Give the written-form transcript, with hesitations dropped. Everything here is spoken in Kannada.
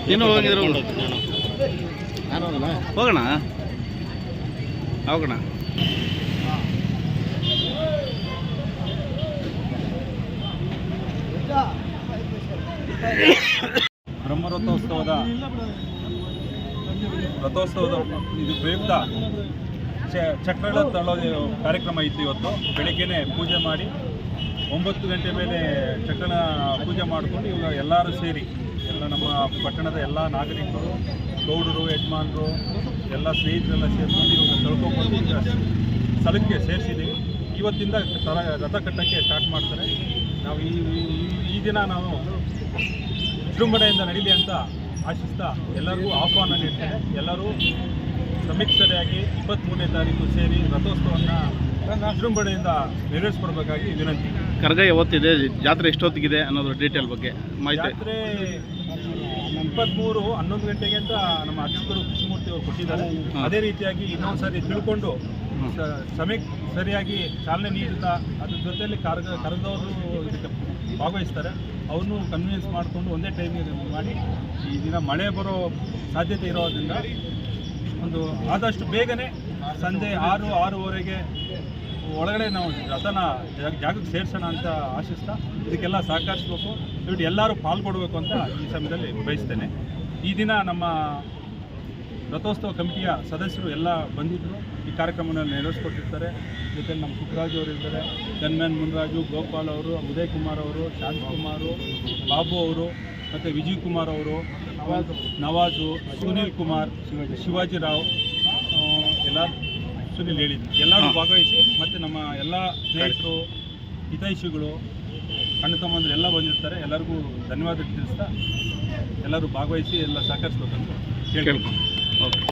ನೀನು ಹೋಗಿದ್ರು ಹೋಗೋಣ ಹೋಗೋಣ. ಬ್ರಹ್ಮರಥೋತ್ಸವದ ಇದು ಪ್ರಯುಕ್ತ ಚಕ್ರಗಳ ತಳ್ಳೋದು ಕಾರ್ಯಕ್ರಮ ಇತ್ತು. ಇವತ್ತು ಬೆಳಗ್ಗೆನೇ ಪೂಜೆ ಮಾಡಿ 9 ಗಂಟೆ ಮೇಲೆ ಚಕ್ರನ ಪೂಜೆ ಮಾಡಿಕೊಂಡು ಇವಾಗ ಎಲ್ಲರೂ ಸೇರಿ ಎಲ್ಲ ನಮ್ಮ ಪಟ್ಟಣದ ಎಲ್ಲ ನಾಗರಿಕರು, ಗೌಡರು, ಯಜಮಾನರು, ಎಲ್ಲ ಸ್ನೇಹಿತರೆಲ್ಲ ಸೇರಿಕೊಂಡು ಇವಾಗ ತಳ್ಕೊಂಡ್ಬಂದು ಈಗ ಸ್ಥಳಕ್ಕೆ ಸೇರಿಸಿದ್ದೀವಿ. ಇವತ್ತಿಂದ ರಥ ಕಟ್ಟಕ್ಕೆ ಸ್ಟಾರ್ಟ್ ಮಾಡ್ತಾರೆ. ನಾವು ಈ ದಿನ ನಾವು ವಿಜೃಂಭಣೆಯಿಂದ ನಡೀಲಿ ಅಂತ ಆಶಿಸ್ತಾ ಎಲ್ಲರಿಗೂ ಆಹ್ವಾನ ನೀಡ್ತೇನೆ. ಎಲ್ಲರೂ ಸಮಿಕ್ಷರಿಯಾಗಿ 23ನೇ ತಾರೀಕು ಸೇರಿ ರಥೋತ್ಸವವನ್ನು ವಿಜೃಂಭಣೆಯಿಂದ ನೆರವೇರಿಸ್ಕೊಡ್ಬೇಕಾಗಿ ವಿನಂತಿ. ಕರಗ ಯಾವತ್ತಿದೆ, ಜಾತ್ರೆ ಎಷ್ಟೊತ್ತಿಗಿದೆ ಅನ್ನೋದ್ರ ಡೀಟೇಲ್ ಬಗ್ಗೆ ಮಾಹಿತಿ. ಜಾತ್ರೆ 23 11 ಗಂಟೆಗೆ ಅಂತ ನಮ್ಮ ಅರ್ಚಕರು ಕೃಷ್ಣಮೂರ್ತಿ ಅವರು ಕೊಟ್ಟಿದ್ದಾರೆ. ಅದೇ ರೀತಿಯಾಗಿ ಇನ್ನೊಂದು ಸಾರಿ ತಿಳ್ಕೊಂಡು ಸಮಯಕ್ಕೆ ಸರಿಯಾಗಿ ಚಾಲನೆ ನೀಡುತ್ತಾ ಅದ್ರ ಜೊತೆಯಲ್ಲಿ ಕರೆದವರು ಇದಕ್ಕೆ ಭಾಗವಹಿಸ್ತಾರೆ. ಅವ್ರನ್ನೂ ಕನ್ವಿನ್ಸ್ ಮಾಡಿಕೊಂಡು ಒಂದೇ ಟೈಮಿಗೆ ಮಾಡಿ ಈ ದಿನ ಮಳೆ ಬರೋ ಸಾಧ್ಯತೆ ಇರೋದ್ರಿಂದ ಒಂದು ಆದಷ್ಟು ಬೇಗನೆ ಸಂಜೆ 6-6:30 ಒಳಗಡೆ ನಾವು ರಥನ ಜಾಗಕ್ಕೆ ಸೇರಿಸೋಣ ಅಂತ ಆಶಿಸ್ತಾ ಇದಕ್ಕೆಲ್ಲ ಸಹಕರಿಸಬೇಕು. ದಯವಿಟ್ಟು ಎಲ್ಲರೂ ಪಾಲ್ಗೊಳ್ಬೇಕು ಅಂತ ಈ ಸಮಯದಲ್ಲಿ ಬಯಸ್ತೇನೆ. ಈ ದಿನ ನಮ್ಮ ರಥೋತ್ಸವ ಕಮಿಟಿಯ ಸದಸ್ಯರು ಎಲ್ಲ ಬಂದಿದ್ದರು. ಈ ಕಾರ್ಯಕ್ರಮವನ್ನು ನೆರವೇರಿಸ್ಕೊಟ್ಟಿರ್ತಾರೆ. ಜೊತೆಲಿ ನಮ್ಮ ಸುಖರಾಜ್ ಅವರು ಇರ್ತಾರೆ, ಗನ್ಮ್ಯಾನ್ ಮುನ್ರಾಜು, ಗೋಪಾಲ್ ಅವರು, ಉದಯ್ ಕುಮಾರ್ ಅವರು, ಶಾಂತಕುಮಾರು, ಬಾಬು ಅವರು, ಮತ್ತು ವಿಜಯ್ ಕುಮಾರ್ ಅವರು, ನವಾಜು, ಸುನೀಲ್ ಕುಮಾರ್, ಶಿವಾಜಿರಾವ್, ಎಲ್ಲ ಸುನೀಲ್ ಹೇಳಿದ್ರು. ಎಲ್ಲರೂ ಭಾಗವಹಿಸಿ ಮತ್ತು ನಮ್ಮ ಎಲ್ಲ ಸ್ನೇಹಿತರು, ಹಿತೈಷಿಗಳು, ಅಣ್ಣ ತಮ್ಮಂದರು ಎಲ್ಲ ಬಂದಿರ್ತಾರೆ. ಎಲ್ಲರಿಗೂ ಧನ್ಯವಾದ ತಿಳಿಸ್ತಾ ಎಲ್ಲರೂ ಭಾಗವಹಿಸಿ ಎಲ್ಲ ಸಹಕರಿಸ್ಬೇಕಂತ ಕೇಳ್ಕೊಂಡು. ಓಕೆ.